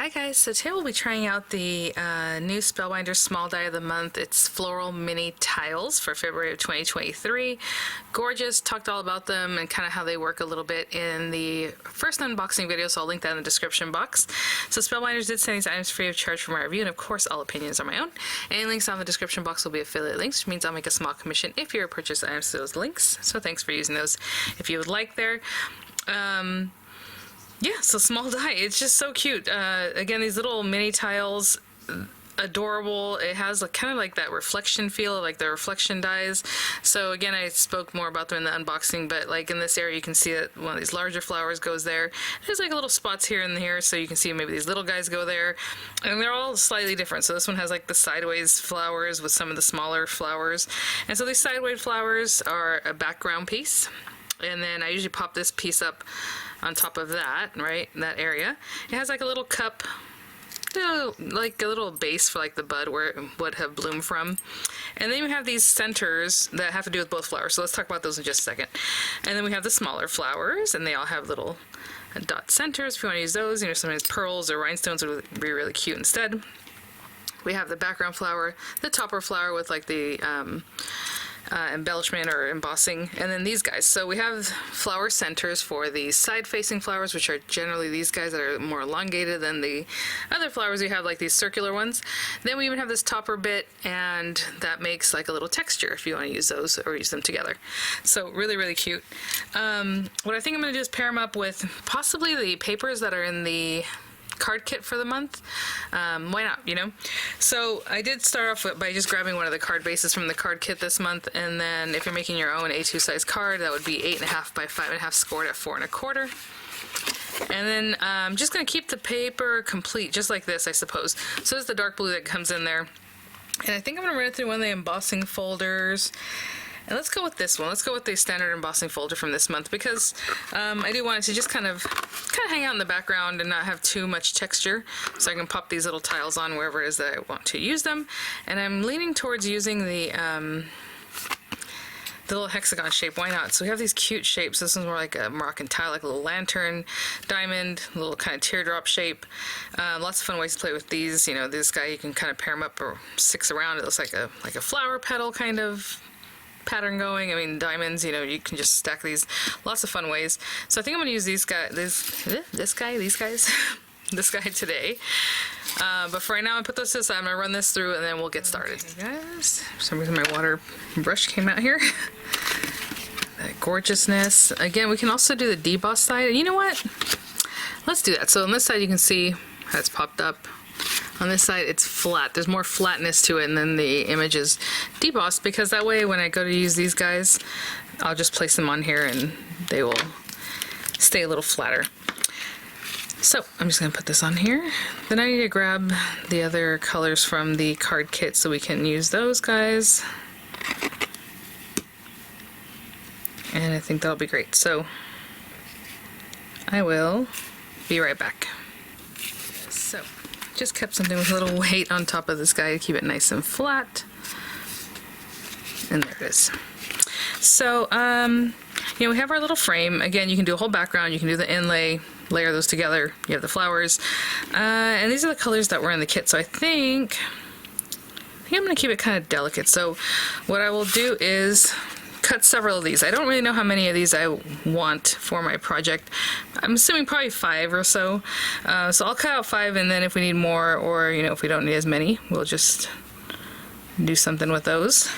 Hi guys, so today we'll be trying out the new Spellbinders Small Die of the Month. It's Floral Mini Tiles for February of 2023. Gorgeous, talked all about them and kind of how they work a little bit in the first unboxing video, so I'll link that in the description box. So Spellbinders did send these items free of charge for my review, and of course all opinions are my own. Any links on the description box will be affiliate links, which means I'll make a small commission if you purchase items to those links. So thanks for using those if you would like there. Yeah, so small die, it's just so cute. Again, these little mini tiles, adorable. It has kind of like that reflection feel, like the reflection dies. So again, I spoke more about them in the unboxing, but like in this area you can see that one of these larger flowers goes there. There's like little spots here and here, so you can see maybe these little guys go there, and they're all slightly different. So this one has like the sideways flowers with some of the smaller flowers, and so these sideways flowers are a background piece, and then I usually pop this piece up on top of that, right, in that area. It has like a little cup, like a little base for like the bud where it would have bloomed from. And then you have these centers that have to do with both flowers, so let's talk about those in just a second. And then we have the smaller flowers, and they all have little dot centers if you want to use those. You know, sometimes pearls or rhinestones would be really cute instead. We have the background flower, the topper flower with like the embellishment or embossing, and then these guys. So we have flower centers for the side-facing flowers, which are generally these guys that are more elongated than the other flowers. We have like these circular ones. Then we even have this topper bit, and that makes like a little texture if you want to use those or use them together. So really, really cute. What I think I'm going to do is pair them up with possibly the papers that are in the card kit for the month. Why not, you know? So I did start off by just grabbing one of the card bases from the card kit this month, and then if you're making your own A2 size card, that would be 8.5 by 5.5 scored at 4 1/4. And then I'm just going to keep the paper complete, just like this, I suppose. So this is the dark blue that comes in there, and I think I'm going to run it through one of the embossing folders. And let's go with this one. Let's go with the standard embossing folder from this month, because I do want it to just kind of hang out in the background and not have too much texture, so I can pop these little tiles on wherever it is that I want to use them. And I'm leaning towards using the little hexagon shape. Why not? So we have these cute shapes. This one's more like a Moroccan tile, like a little lantern, diamond, little kind of teardrop shape. Lots of fun ways to play with these. You know, this guy, you can kind of pair them up or six around. It looks like a flower petal kind of pattern going. I mean, diamonds, you know, you can just stack these. Lots of fun ways. So I think I'm going to use these guys, this guy today. But for right now, I put this aside. I'm going to run this through and then we'll get started. Okay, guys, for some reason my water brush came out here. That gorgeousness. Again, we can also do the deboss side. And you know what? Let's do that. So on this side, you can see how it's popped up. On this side, it's flat. There's more flatness to it, and then the image is debossed, because that way when I go to use these guys, I'll just place them on here and they will stay a little flatter. So I'm just going to put this on here. Then I need to grab the other colors from the card kit so we can use those guys. And I think that'll be great. So I will be right back. So just kept something with a little weight on top of this guy to keep it nice and flat. And there it is. So, you know, we have our little frame. Again, you can do a whole background. You can do the inlay, layer those together. You have the flowers. And these are the colors that were in the kit. So I think I'm going to keep it kind of delicate. So what I will do is cut several of these. I don't really know how many of these I want for my project. I'm assuming probably 5 or so. So I'll cut out 5, and then if we need more, or you know, if we don't need as many, we'll just do something with those.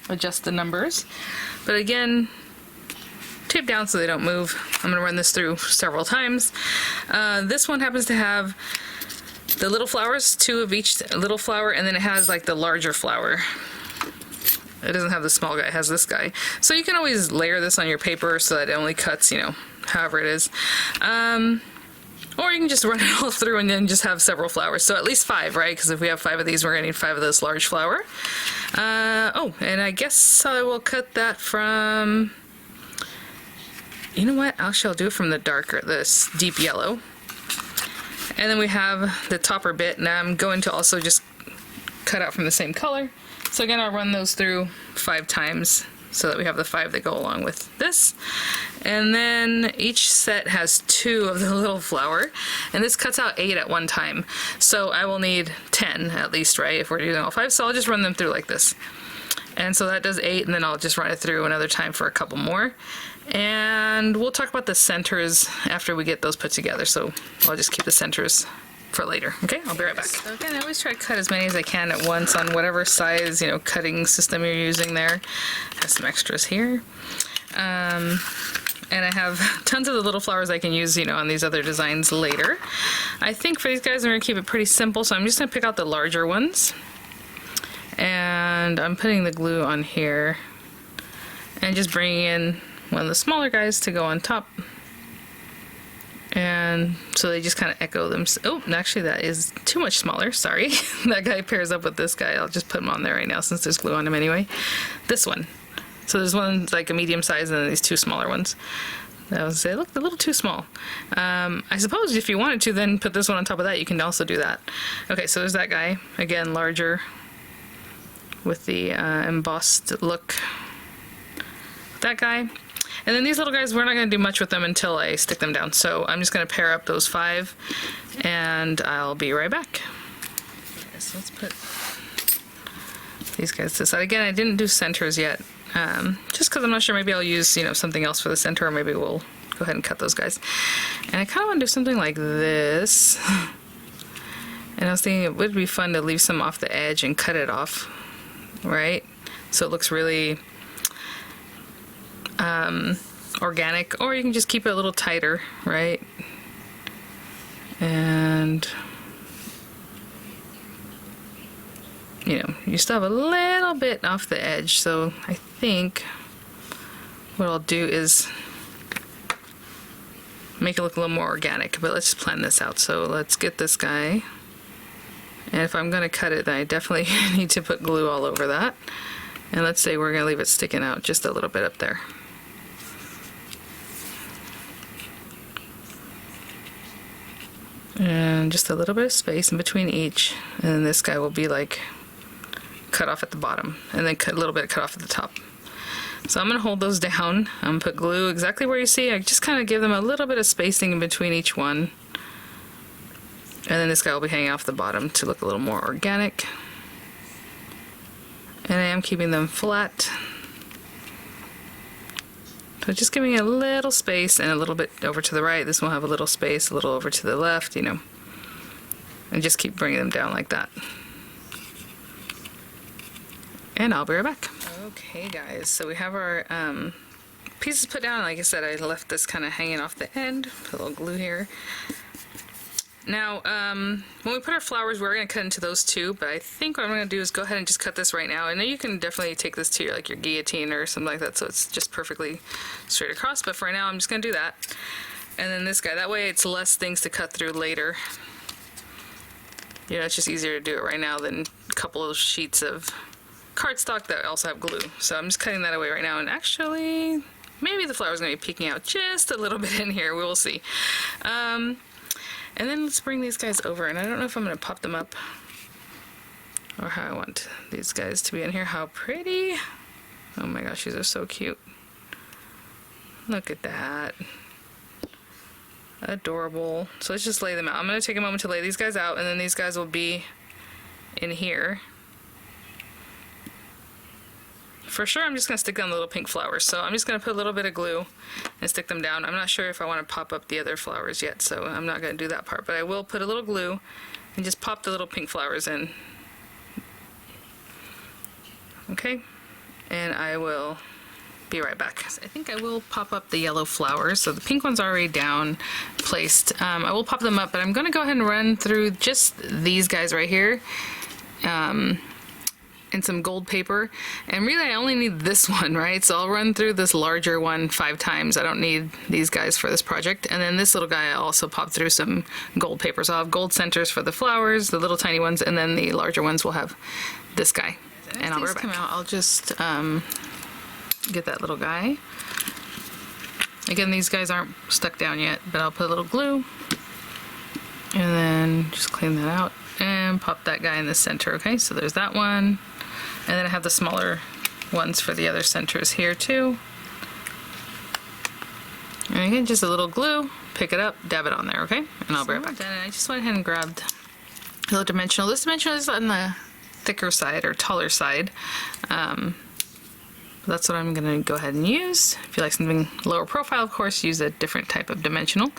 Adjust the numbers. But again, tape down so they don't move. I'm going to run this through several times. This one happens to have the little flowers, 2 of each little flower, and then it has like the larger flower. It doesn't have the small guy, it has this guy. So you can always layer this on your paper so that it only cuts, you know, however it is. Or you can just run it all through and then just have several flowers. So at least 5, right? Because if we have 5 of these, we're going to need 5 of this large flower. Oh, and I guess I will cut that from, you know what? Actually, I'll do it from the darker, this deep yellow. And then we have the topper bit, and I'm going to also just cut out from the same color. So again, I'll run those through 5 times so that we have the 5 that go along with this. And then each set has 2 of the little flower, and this cuts out 8 at one time. So I will need 10 at least, right, if we're using all 5. So I'll just run them through like this. And so that does 8, and then I'll just run it through another time for a couple more. And we'll talk about the centers after we get those put together. So I'll just keep the centers for later. Okay, I'll be right back. So again, I always try to cut as many as I can at once on whatever size, you know, cutting system you're using there. Have some extras here. And I have tons of the little flowers I can use, you know, on these other designs later. I think for these guys, I'm going to keep it pretty simple, so I'm just going to pick out the larger ones. And I'm putting the glue on here. And just bringing in one of the smaller guys to go on top. And so they just kind of echo them. Oh, actually that is too much smaller, sorry. That guy pairs up with this guy. I'll just put him on there right now since there's glue on him anyway. This one. So there's one like a medium size and then these 2 smaller ones. I would say, look, they're a little too small. I suppose if you wanted to then put this one on top of that, you can also do that. Okay, so there's that guy. Again, larger with the embossed look. That guy. And then these little guys, we're not going to do much with them until I stick them down. So I'm just going to pair up those 5 and I'll be right back. Okay, so let's put these guys to the side. Again, I didn't do centers yet. Just because I'm not sure, maybe I'll use, you know, something else for the center, or maybe we'll go ahead and cut those guys. And I kind of want to do something like this. And I was thinking it would be fun to leave some off the edge and cut it off, right? So it looks really organic, or you can just keep it a little tighter, right? And you know, you still have a little bit off the edge, so I think what I'll do is make it look a little more organic, but let's just plan this out. So let's get this guy, and if I'm going to cut it, then I definitely need to put glue all over that. And let's say we're going to leave it sticking out just a little bit up there. And just a little bit of space in between each, and then this guy will be like cut off at the bottom, and then a little bit cut off at the top. So I'm going to hold those down. I'm going to put glue exactly where you see. I just kind of give them a little bit of spacing in between each one. And then this guy will be hanging off the bottom to look a little more organic. And I am keeping them flat. So just giving a little space and a little bit over to the right. This one will have a little space, a little over to the left, you know. And just keep bringing them down like that. And I'll be right back. Okay guys, so we have our pieces put down. Like I said, I left this kind of hanging off the end. Put a little glue here. Now, when we put our flowers, we're going to cut into those 2, but I think what I'm going to do is go ahead and just cut this right now. And then you can definitely take this to your, like your guillotine or something like that, so it's just perfectly straight across. But for now, I'm just going to do that. And then this guy, that way it's less things to cut through later. You know, it's just easier to do it right now than a couple of sheets of cardstock that also have glue. So I'm just cutting that away right now, and actually maybe the flower's going to be peeking out just a little bit in here. We will see. And then let's bring these guys over, and I don't know if I'm going to pop them up or how I want these guys to be in here. How pretty. Oh my gosh, these are so cute. Look at that. Adorable. So let's just lay them out. I'm going to take a moment to lay these guys out, and then these guys will be in here. For sure, I'm just going to stick down the little pink flowers. So I'm just going to put a little bit of glue and stick them down. I'm not sure if I want to pop up the other flowers yet, so I'm not going to do that part. But I will put a little glue and just pop the little pink flowers in. Okay, and I will be right back. I think I will pop up the yellow flowers. So the pink one's already down, placed. I will pop them up, but I'm going to go ahead and run through just these guys right here. And some gold paper, and really I only need this one, right? So I'll run through this larger one 5 times. I don't need these guys for this project. And then this little guy I also popped through some gold paper. So I'll have gold centers for the flowers, the little tiny ones, and then the larger ones will have this guy. And I'll be right back. I'll just get that little guy. Again, these guys aren't stuck down yet, but I'll put a little glue and then just clean that out and pop that guy in the center. Okay, so there's that one. And then I have the smaller ones for the other centers here too. And again, just a little glue, pick it up, dab it on there, okay? And I'll be right back. And I just went ahead and grabbed a little dimensional. This dimensional is on the thicker side or taller side. That's what I'm gonna go ahead and use. If you like something lower profile, of course, use a different type of dimensional.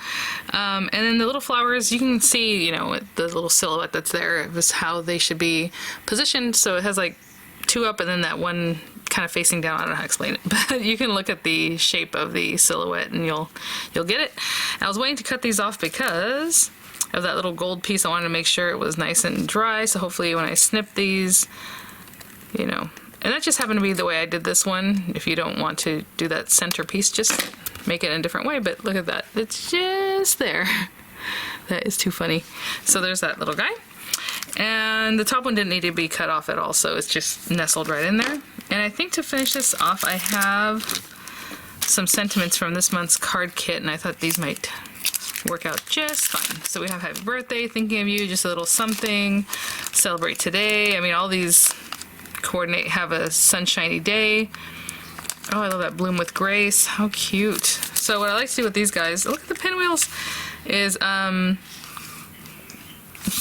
And then the little flowers, you can see, you know, the little silhouette that's there is how they should be positioned. So it has like two up and then that one kind of facing down. I don't know how to explain it, but you can look at the shape of the silhouette and you'll get it. I was waiting to cut these off because of that little gold piece. I wanted to make sure it was nice and dry, so hopefully when I snip these, you know, and that just happened to be the way I did this one. If you don't want to do that center piece, just make it in a different way, but look at that. It's just there. That is too funny. So there's that little guy. And the top one didn't need to be cut off at all, so it's just nestled right in there. And I think to finish this off, I have some sentiments from this month's card kit, and I thought these might work out just fine. So we have happy birthday, thinking of you, just a little something, celebrate today. I mean, all these coordinate, have a sunshiny day. Oh, I love that bloom with grace. How cute. So what I like to do with these guys, look at the pinwheels, is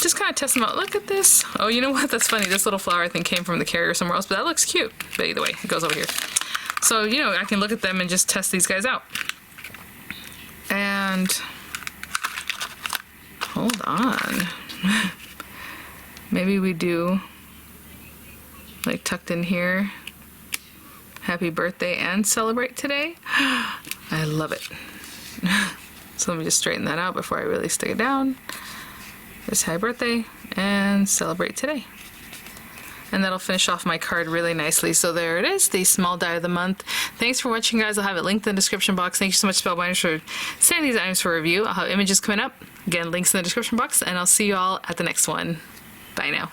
just kind of test them out. Look at this. Oh, you know what? That's funny. This little flower I think came from the carrier somewhere else, but that looks cute. But either way, it goes over here. So, you know, I can look at them and just test these guys out. And hold on. Maybe we do like tucked in here, happy birthday and celebrate today. I love it. So let me just straighten that out before I really stick it down. Just happy birthday and celebrate today. And that'll finish off my card really nicely. So there it is, the small die of the month. Thanks for watching, guys. I'll have it linked in the description box. Thank you so much, Spellbinders, for sending these items for review. I'll have images coming up. Again, links in the description box, and I'll see you all at the next one. Bye now.